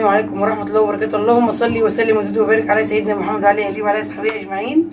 السلام عليكم ورحمة الله وبركاته. اللهم صل وسلم وزد وبارك على سيدنا محمد وعلى آله وعلى صحبه أجمعين.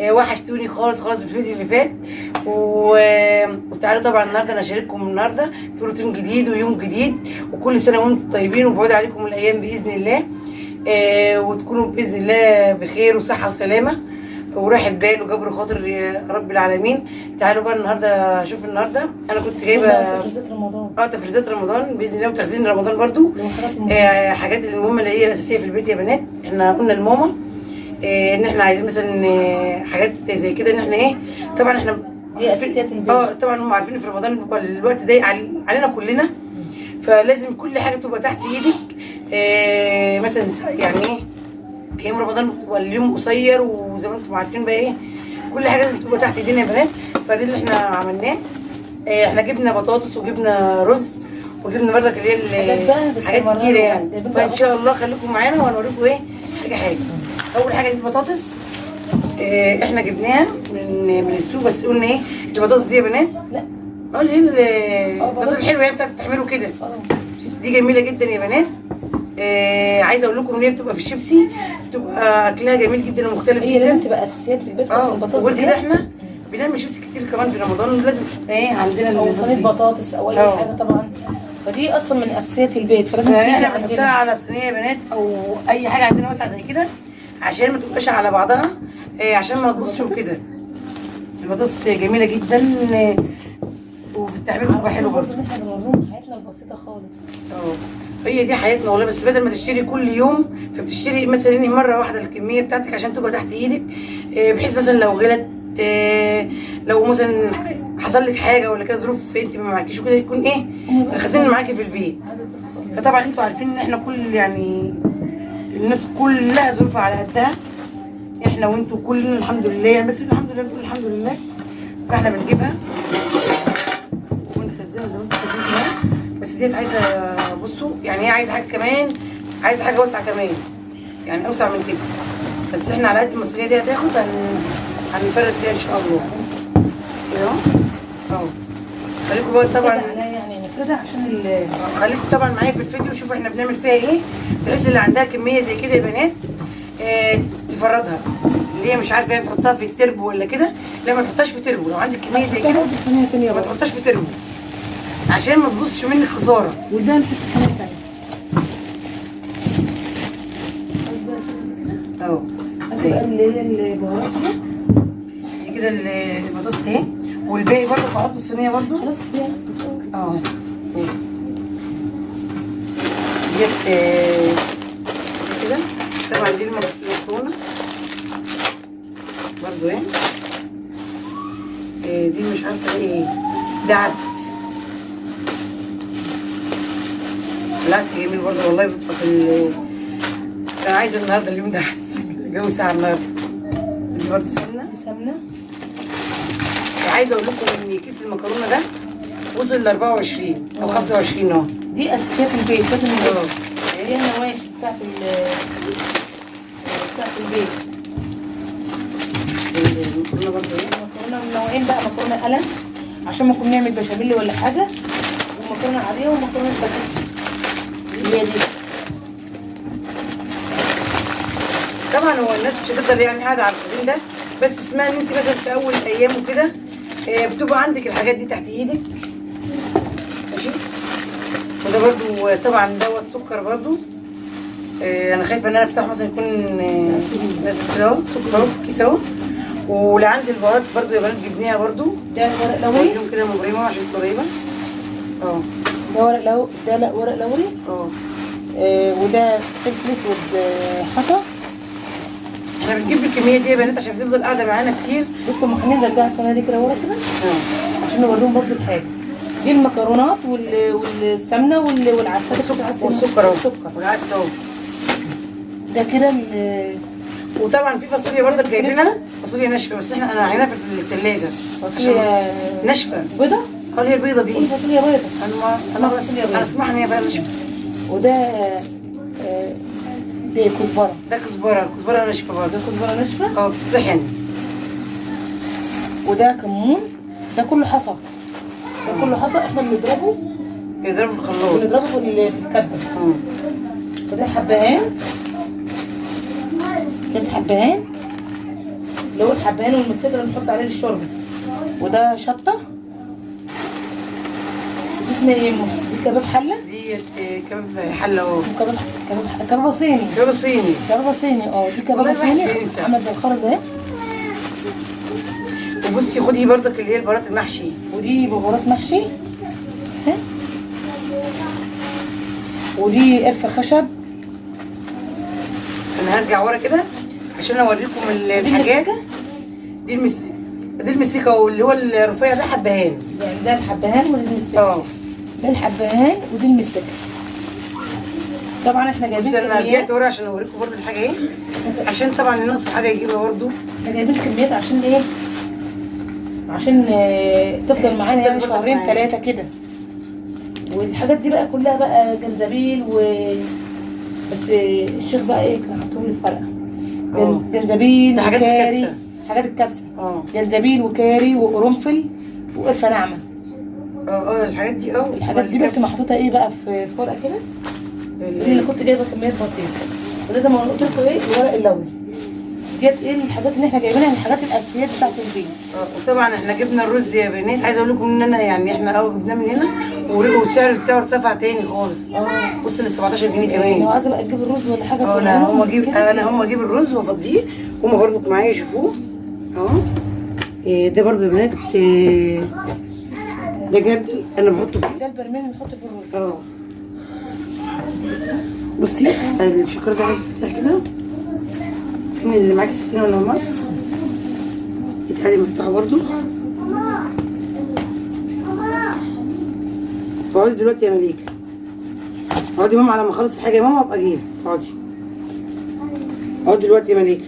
وحشتوني خالص في الفيديو اللي فات وتعالوا طبعا النهارده انا هشارككم النهارده في روتين جديد ويوم جديد، وكل سنة وانتم طيبين وبعود عليكم الأيام بإذن الله، وتكونوا بإذن الله بخير وصحة وسلامة وراحة بال وجبر خاطر رب العالمين. تعالوا بقى النهارده شوف النهارده انا كنت جايبه تفريزات رمضان. تفريزات رمضان باذن الله وتخزين رمضان برضو. حاجات المهمه اللي هي الاساسيه في البيت يا بنات. احنا قلنا لماما ان احنا عايزين مثلا حاجات زي كده، ان احنا طبعا احنا دي اساسيات البيت. طبعا هم عارفين في رمضان الوقت ضيق علينا كلنا، فلازم كل حاجه تبقى تحت ايدك. مثلا يعني ايام رمضان بتبقى اليوم قصير، وزي ما انتم عارفين بقى كل حاجه لازم تبقى تحت ايدينا يا بنات. فده اللي احنا عملناه. احنا جبنا بطاطس وجبنا رز وجبنا بردك اللي هي حاجات كتير يعني. فان شاء الله خليكم معانا وهنوريكم حاجه. اول حاجه دي البطاطس. احنا جبناها من السوق، بس قلنا البطاطس دي يا بنات لا اللي هي البطاطس الحلوه يعني بتاعت تعملوا كده. دي جميله جدا يا بنات. عايزه اقول لكم ان هي بتبقى في الشيبسي، بتبقى اكلها جميل جدا ومختلف جدا. هي لازم تبقى اساسيات في البيت. بس البطاطس وغير كده احنا بنعمل شيبسي كتير كمان في رمضان، لازم عندنا او صينيه بطاطس او اي حاجه طبعا. فدي اصلا من اساسيات البيت، فلازم تيجي احنا بنحطها على صينيه يا بنات او اي حاجه عندنا واسعه زي كده عشان ما تبقاش على بعضها، عشان ما تبصش وكده. البطاطس جميله جدا وفي التعمير بتبقى حلو برضه. احنا بنوريهم حياتنا البسيطه خالص. هي دي حياتنا والله. بس بدل ما تشتري كل يوم فبتشتري مثلا مره واحده الكميه بتاعتك عشان تبقى تحت ايدك، بحيث مثلا لو غلت، لو مثلا حصل لك حاجه ولا كده ظروف انت ما معكيش وكده، يكون الخزين معاكي في البيت. فطبعا انتوا عارفين ان احنا كل الناس كلها ظروفها على قدها، احنا وانتوا كلنا الحمد لله يعني. بس الحمد لله بنقول الحمد لله. فاحنا بنجيبها ونخزنها زي ما انتوا شايفين كده. بس ديت عايزه بصوا يعني، هي عايزه حاجه كمان، عايزه حاجه واسعه كمان يعني، اوسع من كده. بس احنا على قد ما الصينيه دي هتاخد هنفرز فيها ان شاء الله كده اهو. خليكم بقى طبعا يعني نفردها عشان خليكم طبعا معايا في الفيديو وشوفوا احنا بنعمل فيها بحيث اللي عندها كميه زي كده يا بنات تفردها. اللي هي مش عارفه يعني تحطها في التربو ولا كده، لا ما تحطهاش في تربو. لو عندك كميه زي كده ما تحطهاش في تربو عشان ما تبصش منك خساره. وده نحط صينيه ثانيه اهو. اللي هي البهارات دي كده البطاطس والباقي برضه هحطه الصينيه برضه خلاص كده. ديت كده. طبعا دي المكرونه برضه دي مش عارفه ده عدس. العدس جميل برضه والله. بيبقى انا عايزه النهارده اليوم ده عدس. الجو ساعه النهارده. دي برضه سمنه. عايزه اقول لكم ان كيس المكرونه ده وصل ل 24 او 25 اهو. دي اساسيات البيت لازم نجيبها. هي النواشف بتاعت البيت. المكرونه برضه المكرونه من نوعين بقى، مكرونه قلم عشان ممكن نعمل بشاميل ولا حاجه، ومكرونه عاديه ومكرونه سباكيتي اللي هي دي. طبعا هو الناس مش هتفضل يعني قاعده على الخزين ده، بس اسمها ان انت مثلا في اول ايام وكده بتبقى عندك الحاجات دي تحت ايدك. ماشي. وده برضو طبعا دوت سكر برضو. انا خايفه ان انا افتحه مثلا يكون نازل كده اهو. سكر اهو في كيس اهو. واللي عندي البهارات برضو يا بنات جبناها برضو. ده ورق لوري كده مبرمه عشان قريبه. ده ورق لوري. ده لا ورق لوري. وده فلفل اسود حصى. احنا بنجيب الكميه دي يا بنات عشان تفضل قاعده معانا كتير. بصوا ممكن نرجع الصينيه دي كده ورا كده عشان نوريهم برضو الحاجه. دي المكرونات والسمنه والعدسات والسكر اهو. والعدس اهو. ده كده وطبعا في فاصوليا برضك جايبينها، فاصوليا ناشفه، بس احنا عينها في الثلاجه. فاصوليا ناشفه بيضه. هي البيضه دي. فاصوليا بيضه. انا اسمعها ان هي بقى ناشفه. وده دي كزبره. ده كزبره ناشفه برضه. ده كزبره ناشفه. طحن. وده كمون. ده كله حصى. احنا بنضربه في الخلاط. بنضربه في الكبه. وده حبهان، كيس حبهان اللي هو الحبهان والمستكه اللي بنحط عليه الشوربه. وده شطه. دي اسمها ايه؟ دي كباب حله. دي كباب حله اهو. اسمه كباب صيني. كباب صيني. كباب صيني دي كباب صيني عامله زي الخرز اهي. وبصي خدي برضك اللي هي البهارات المحشي. ودي بهارات محشي. ودي قرفه خشب. انا هرجع ورا كده عشان اوريكم الحاجات. دي المسيكه واللي هو الرفيع ده حبهان. يعني ده الحبهان ودي المستكه. ده الحبهان ودي المستكه. طبعا احنا جايبين كميات. انا رجعت ورا عشان اوريكم برضه الحاجه ايه، عشان طبعا اللي ناقصه حاجه يجيبها برضه. احنا جايبين كميات عشان ايه؟ عشان تفضل معانا يعني شهرين 3 كده. والحاجات دي بقى كلها بقى جنزبيل بس الشيخ بقى ايه كان حاطهم لي في فرقه. جنزبيل وكاري. حاجات الكبسه. جنزبيل وكاري وقرنفل وقرفه ناعمه. الحاجات دي الحاجات دي بس محطوطه ايه بقى في ورقه كده. دي اللي كنت جايبه كميات بسيطه. وده زي ما قلت لكم ايه الورق اللوني. ديت ايه الحاجات اللي احنا جايبينها، الحاجات الاساسيات بتاعت البيت. وطبعا احنا جبنا الرز يا بنات. عايزه اقول لكم ان انا يعني احنا جبناه من هنا والسعر بتاعه ارتفع تاني خالص. وصل ل 17 جنيه كمان. لو عايزه بقى تجيب الرز ولا حاجه انا هم اجيب الرز وافضيه. هم برضو معايا يشوفوه اهو. ده برضو يا بنات ده جردل انا بحطه فيه. ده البرميل اللي بنحطه في الرز. بصي الشكر ده عايز تفتح كده. فين اللي معاك السكينه ولا المقص؟ اتقالي مفتوحه برضو. اقعدي دلوقتي يا مليكه. اقعدي ماما على ما اخلص الحاجه يا ماما ابقى اجيلك. اقعدي دلوقتي يا مليكه.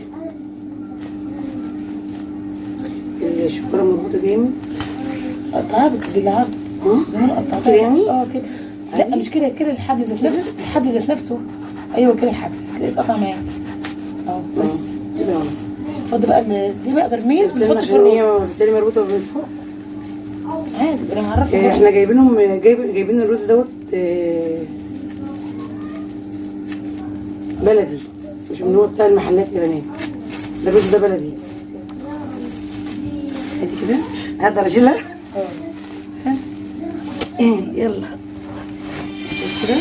الشكاره مربوطه جامد. قطعها بالعرض. زمان قطعتها كده يعني؟ كده. لا مش كده الحبل ذات نفسه. الحبل ذات نفسه. ايوه كده الحبل اتقطع معايا. بس كده فاضل بقى دي بقى برميل بنحط في الرز. هي بالتالي مربوطه من فوق. عادي انا معرفه. احنا جايبين الرز دوت بلدي، مش من هو بتاع المحلات يا بنات. ده الرز ده بلدي. ادي كده هقدر اشيلها. يلا كده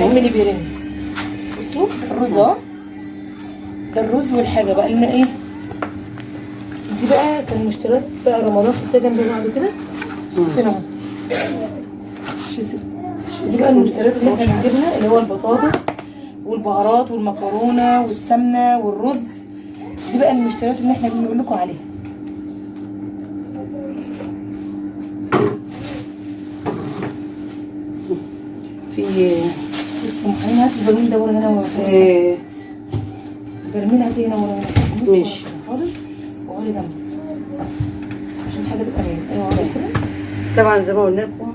مين اللي بيرن؟ بصوا الرز ده الرز والحاجه بقى لنا ايه. دي بقى كان مشتريات بقى رمضان في جنب بعض كده. هنا اهو. دي بقى المشتريات اللي احنا بنجيبها اللي هو البطاطس والبهارات والمكرونه والسمنه والرز. دي بقى المشتريات اللي احنا بنقول لكم عليها. في بس محمد هات البرميل ده ورا هنا البرميل هاتي هنا ورا هنا. ماشي حاضر. وقولي جنبك عشان الحاجه تبقى باينه. ايوه ورا كده. طبعا زي ما قلنا لكم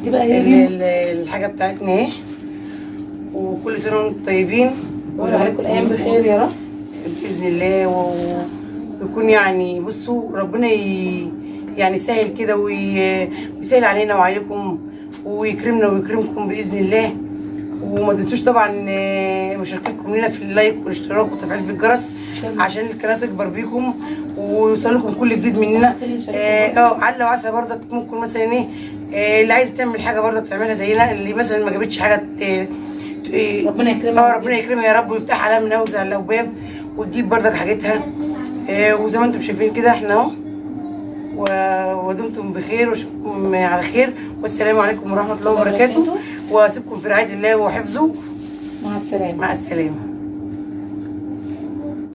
دي بقى هي الحاجه بتاعتنا اهي. وكل سنه وانتم طيبين وعليكم الايام بخير يا رب باذن الله. ويكون يعني بصوا ربنا يعني يسهل كده ويسهل علينا وعليكم ويكرمنا ويكرمكم باذن الله. وما تنسوش طبعا مشاركتكم لنا في اللايك والاشتراك وتفعيل في الجرس عشان القناه تكبر بيكم ويوصل لكم كل جديد مننا. على وعسى برضك ممكن مثلا اللي عايز تعمل حاجه برضك تعملها زينا. اللي مثلا ما جابتش حاجه ربنا يكرمها. ربنا يكرمها يا رب ويفتح عليها من اوزع الابواب وتجيب برضك حاجتها. وزي ما انتم شايفين كده احنا اهو. ودمتم بخير واشوفكم على خير والسلام عليكم ورحمه الله وبركاته. واسيبكم في رعايه الله وحفظه. مع السلامه. مع السلامه.